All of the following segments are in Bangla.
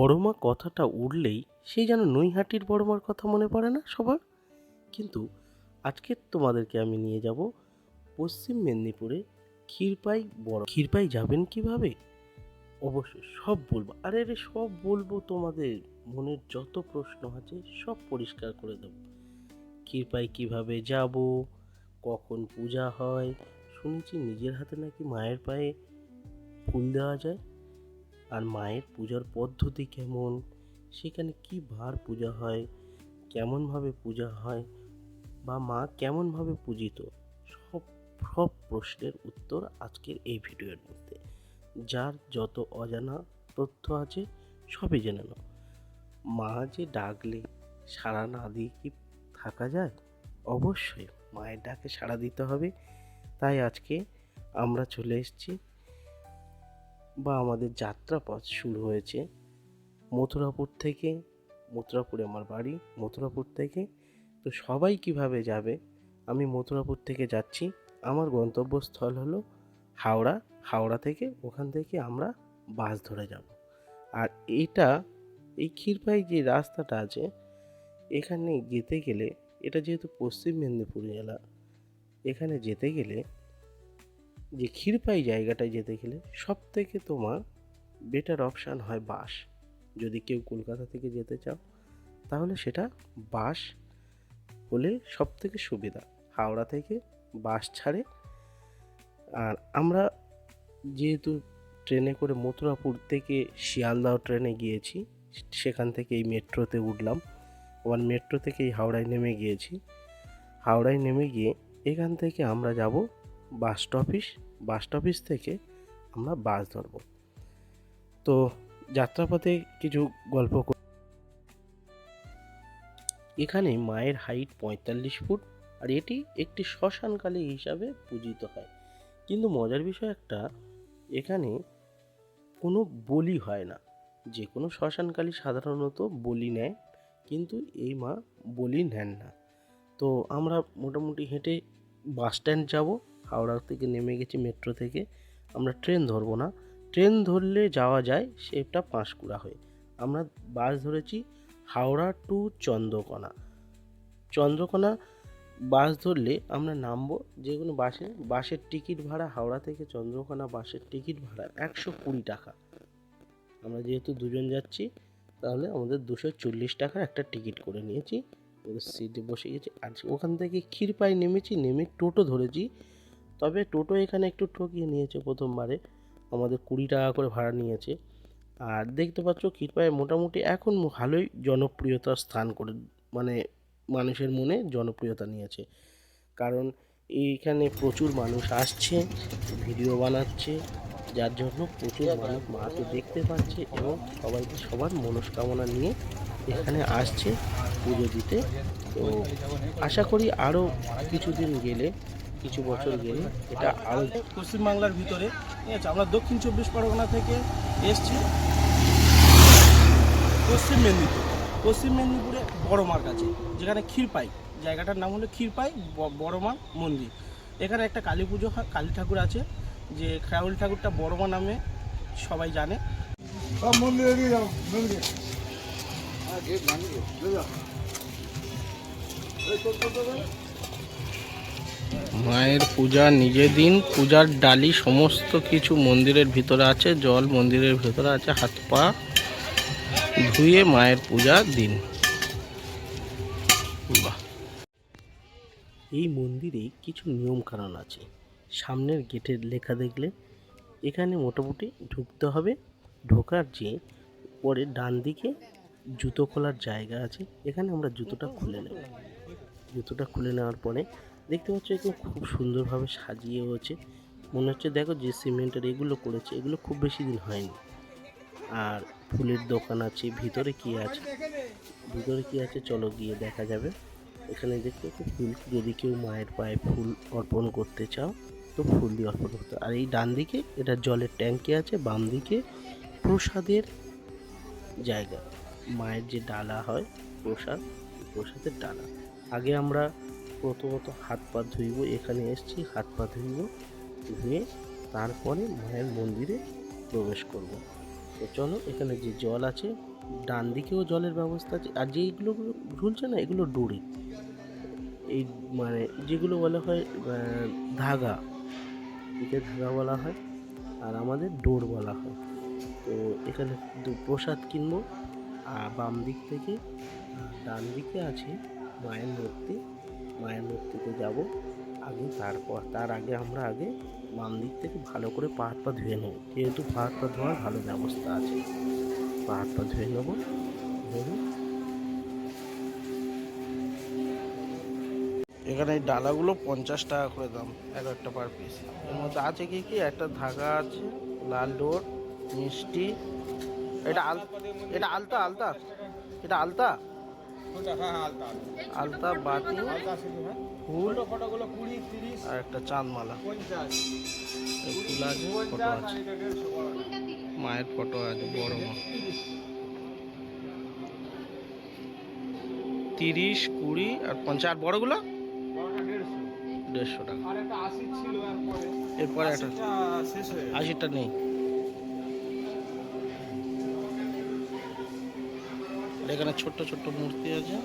বড়মা কথাটা উঠলেই সেই যেন নৈহাটির বড়মার কথা মনে পড়ে না সবার? কিন্তু আজকে তোমাদেরকে আমি নিয়ে যাব পশ্চিম মেদিনীপুরে ক্ষীরপাই বড়। ক্ষীরপাই যাবেন কিভাবে? অবশ্যই সব বলবো। আরে সব বলবো, তোমাদের মনের যত প্রশ্ন আছে সব পরিষ্কার করে দেবো। ক্ষীরপাই কিভাবে যাব, কখন পূজা হয়, শুনেছি নিজের হাতে নাকি মায়ের পায়ে ফুল দেওয়া যায়, আর মায়ের পূজার পদ্ধতি কেমন, সেখানে কি বার পূজা হয়, কেমনভাবে পূজা হয়, বা মা কেমনভাবে পূজিত, সব সব প্রশ্নের উত্তর আজকের এই ভিডিওর মধ্যে। যার যত অজানা তথ্য আছে সবই জেনে নাও। মা যে ডাকলে সাড়া না দিয়ে কি থাকা যায়? অবশ্যই মায়ের ডাকে সাড়া দিতে হবে। তাই আজকে আমরা চলে এসেছি, বা আমাদের যাত্রাপথ শুরু হয়েছে মথুরাপুর থেকে। মথুরাপুরে আমার বাড়ি, মথুরাপুর থেকে। তো সবাই কিভাবে যাবে, আমি মথুরাপুর থেকে যাচ্ছি, আমার গন্তব্যস্থল হলো হাওড়া। হাওড়া থেকে ওখান থেকে আমরা বাস ধরে যাব। আর এই ক্ষীরপাই যে রাস্তাটা আছে, এখানে যেতে গেলে, এটা যেহেতু পশ্চিম মেদিনীপুর জেলা, এখানে যেতে গেলে, যে ক্ষীরপাই জায়গাটায় যেতে গেলে সব থেকে তোমার বেটার অপশান হয় বাস। যদি কেউ কলকাতা থেকে যেতে চাও তাহলে সেটা বাস হলে সব থেকে সুবিধা। হাওড়া থেকে বাস ছাড়ে, আর আমরা যেহেতু ট্রেনে করে মথুরাপুর থেকে শিয়ালদাহ ট্রেনে গিয়েছি, সেখান থেকে এই মেট্রোতে উঠলাম, আবার মেট্রো থেকে এই হাওড়ায় নেমে গিয়েছি। হাওড়ায় নেমে গিয়ে এখান থেকে আমরা যাব বাস স্টপিস। বাস স্টপিস থেকে আমরা বাস ধরব। তো যাত্রাপথে কিছু গল্প। এখানে মায়ের হাইট 45 ফুট, আর এটি একটি শ্মশানকালী হিসাবে পূজিত হয়। কিন্তু মজার বিষয় একটা, এখানে কোনো বলি হয় না। যে কোনো শ্মশানকালী সাধারণত বলি নেয়, কিন্তু এই মা বলি নেন না। তো আমরা মোটামুটি হেঁটে বাস স্ট্যান্ড যাব। হাওড়া থেকে নেমে গেছি মেট্রো থেকে, আমরা ট্রেন ধরবো না। ট্রেন ধরলে যাওয়া যায় সেটা পাঁশকুড়া হয়ে। আমরা বাস ধরেছি হাওড়া টু চন্দ্রকোনা। চন্দ্রকোনা বাস ধরলে আমরা নামবো যে কোনো বাসে। বাসের টিকিট ভাড়া হাওড়া থেকে চন্দ্রকোনা বাসের টিকিট ভাড়া 120 টাকা। আমরা যেহেতু দুজন যাচ্ছি তাহলে আমাদের 240 টাকার একটা টিকিট করে নিয়েছি, ওদের সিটে বসে গেছি। আর ওখান থেকে ক্ষীরপাই নেমেছি, নেমে টোটো ধরেছি। তবে টোটো এখানে একটু ঠকিয়ে নিয়েছে, প্রথমবারে আমাদের 20 টাকা করে ভাড়া নিয়েছে। আর দেখতে পাচ্ছ ক্ষীরপাই মোটামুটি এখন ভালোই জনপ্রিয়তার স্থান করে, মানে মানুষের মনে জনপ্রিয়তা নিয়েছে। কারণ এইখানে প্রচুর মানুষ আসছে, ভিডিও বানাচ্ছে, যার জন্য প্রচুর মানুষ মাকে দেখতে পাচ্ছে, এবং সবাই সবার মনস্কামনা নিয়ে এখানে আসছে পুজো দিতে। তো আশা করি আরও কিছুদিন গেলে, কিছু বছর গেলে এটা আরও। পশ্চিমবাংলার ভিতরে, ঠিক আছে, আমরা দক্ষিণ 24 পরগনা থেকে এসছি পশ্চিম মেদিনীপুরে বড় মার কাছে, যেখানে ক্ষীরপাই, জায়গাটার নাম হলো ক্ষীরপাই বড় মা মন্দির। এখানে একটা কালী পুজো হয়, কালী ঠাকুর আছে, যে কালী ঠাকুরটা বড় মা নামে সবাই জানে। সব মন্দিরে দিয়ে যাও, মায়ের পূজা নিজে দিন, পূজার ডালি সমস্ত কিছু মন্দিরের ভিতরে আছে, জল মন্দিরের ভিতরে আছে, হাত পা ধুয়ে মায়ের পূজা দিন। বাহ। এই মন্দিরে কিছু নিয়ম কানুন আছে। সামনের গেটের লেখা দেখলে এখানে মোটামুটি ঢুকতে হবে। ঢোকার যে পরে ডান দিকে জুতো খোলার জায়গা আছে, এখানে আমরা জুতোটা খুলে নেব। জুতোটা খুলে নেওয়ার পরে দেখতে পাচ্ছ এগুলো খুব সুন্দরভাবে সাজিয়ে হয়েছে, মনে হচ্ছে দেখো যে সিমেন্টের এগুলো করেছে, এগুলো খুব বেশি দিন হয়নি। আর ফুলের দোকান আছে। ভিতরে কি আছে চলো গিয়ে দেখা যাবে। এখানে দেখতে পাচ্ছ ফুল, যদি কেউ মায়ের পায়ে ফুল অর্পণ করতে চাও তো ফুল দিয়ে অর্পণ করতে। আর এই ডান দিকে এটা জলের ট্যাঙ্কি আছে, বাম দিকে প্রসাদের জায়গা, মায়ের যে ডালা হয় প্রসাদের ডালা। আগে আমরা প্রথমত হাত পা ধুইব, এখানে এসছি হাত পা ধুয়ে তারপরে মায়ের মন্দিরে প্রবেশ করব। তো চলো, এখানে যে জল আছে ডান দিকেও জলের ব্যবস্থা আছে। আর যেইগুলো ঝুলছে না এগুলো ডোরে, এই মানে যেগুলো বলা হয় ধাগা, একে ধাগা বলা হয় আর আমাদের ডোর বলা হয়। তো এখানে প্রসাদ কিনবো আর বাম দিক থেকে। আর ডান দিকে আছে মায়ের মূর্তি, মায়ের মূর্তিতে যাব আগে। তার আগে আমরা আগে বাম দিক থেকে ভালো করে পা হাত পা ধুয়ে নেবো, যেহেতু পা হাত পা ধোয়ার ভালো ব্যবস্থা আছে। পা হাত পা ধুয়ে নেবো। ধরুন এখানে এই ডালাগুলো 50 টাকা করে দাম, এক একটা পার পিস। এর মধ্যে আছে কি কি, একটা ধাগা আছে, লাল ডোর, মিষ্টি। এটা এটা আলতা আলতা, এটা আলতা আলতা, বাটি, ফুল আর একটা চাঁদমালা। এই ফুল আছে, ফটো আছে, মায়ের ফটো আছে, বড় মা। 30, 20 আর 50। আর বড়গুলো 150 টাকা। এরপরে একটা 80টা নেই। আর এখানে ছোট্ট ছোট্ট মূর্তি আছে।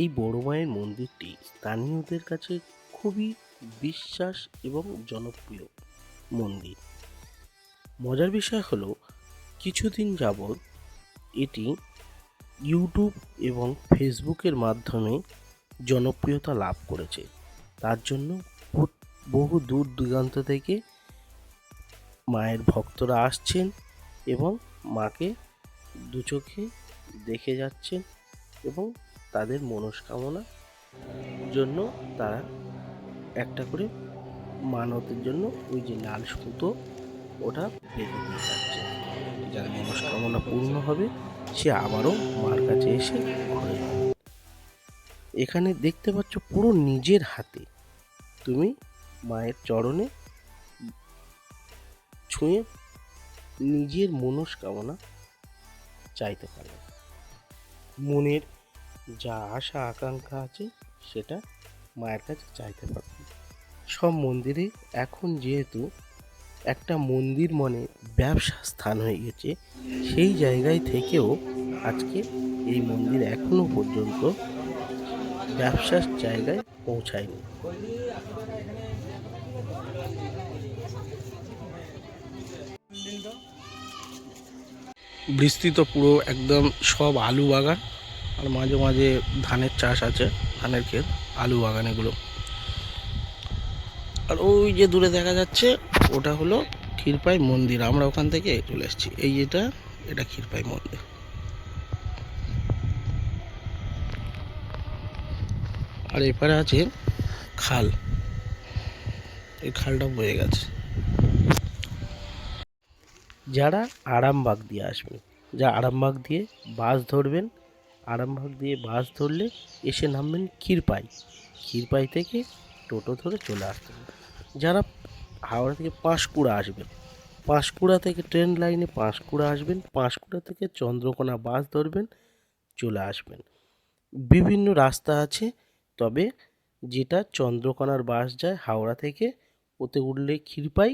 এই বড় মায়ের মন্দিরটি স্থানীয়দের কাছে খুবই বিশ্বাস এবং জনপ্রিয় মন্দির। মজার বিষয় হলো কিছুদিন যাবৎ এটি ইউটিউব এবং ফেসবুকের মাধ্যমে জনপ্রিয়তা লাভ করেছে। তার জন্য বহু দূর দিগন্ত থেকে মায়ের ভক্তরা আসছেন এবং মাকে দু চোখে দেখে যাচ্ছেন এবং তাদের মনস্কামনা জন্য তারা একটা করে মানতের জন্য ওই যে লাল সুতো ওটা বেঁধে দিয়ে যাচ্ছে। যার মনস্কামনা পূর্ণ হবে সে আবারও মার কাছে এসে ঘুরে যাবে। এখানে দেখতে পাচ্ছ পুরো নিজের হাতে তুমি মায়ের চরণে ছুঁয়ে নিজের মনস্কামনা চাইতে পারবে। মনের যা আশা আকাঙ্ক্ষা আছে সেটা মায়ের কাছে চাইতে পারবে। সব মন্দিরে এখন যেহেতু একটা মন্দির মনে ব্যবসা স্থান হয়ে গেছে, সেই জায়গায় থেকেও আজকে এই মন্দির এখনো পর্যন্ত ব্যবসার জায়গায় পৌঁছায়নি। বিস্তৃত পুরো একদম সব আলু বাগান, আর মাঝে মাঝে ধানের চাষ আছে, ধানের ক্ষেত, আলু বাগান এগুলো। আর ওই যে দূরে দেখা যাচ্ছে ওটা হলো ক্ষীরপাই মন্দির। আমরা ওখান থেকে চলে এসেছি। এই এটা ক্ষীরপাই মন্দির। আর এপারে আছে খাল, এই খালটা বয়ে গেছে। যারা আরামবাগ দিয়ে আসবেন, আরামবাগ দিয়ে বাস ধরবেন, আরামবাগ দিয়ে বাস ধরলে এসে নামবেন ক্ষীরপাই। ক্ষীরপাই থেকে টোটো ধরে চলে আসবেন। যারা হাওড়া থেকে পাঁশকুড়া আসবেন, পাঁশকুড়া থেকে ট্রেন লাইনে পাঁশকুড়া আসবেন, পাঁশকুড়া থেকে চন্দ্রকোনা বাস ধরবেন, চলে আসবেন। বিভিন্ন রাস্তা আছে, তবে যেটা চন্দ্রকোনার বাস যায় হাওড়া থেকে, ওতে উঠলে ক্ষীরপাই।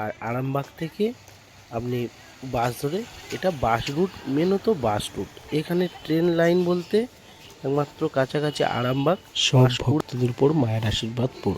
আর আরামবাগ থেকে আপনি বাস ধরে, এটা বাস রুট, মেনত বাস রুট। এখানে ট্রেন লাইন বলতে একমাত্র কাছাকাছি আরামবাগ। সব ভক্তদের উপর মায়ের আশীর্বাদ পড়ুক।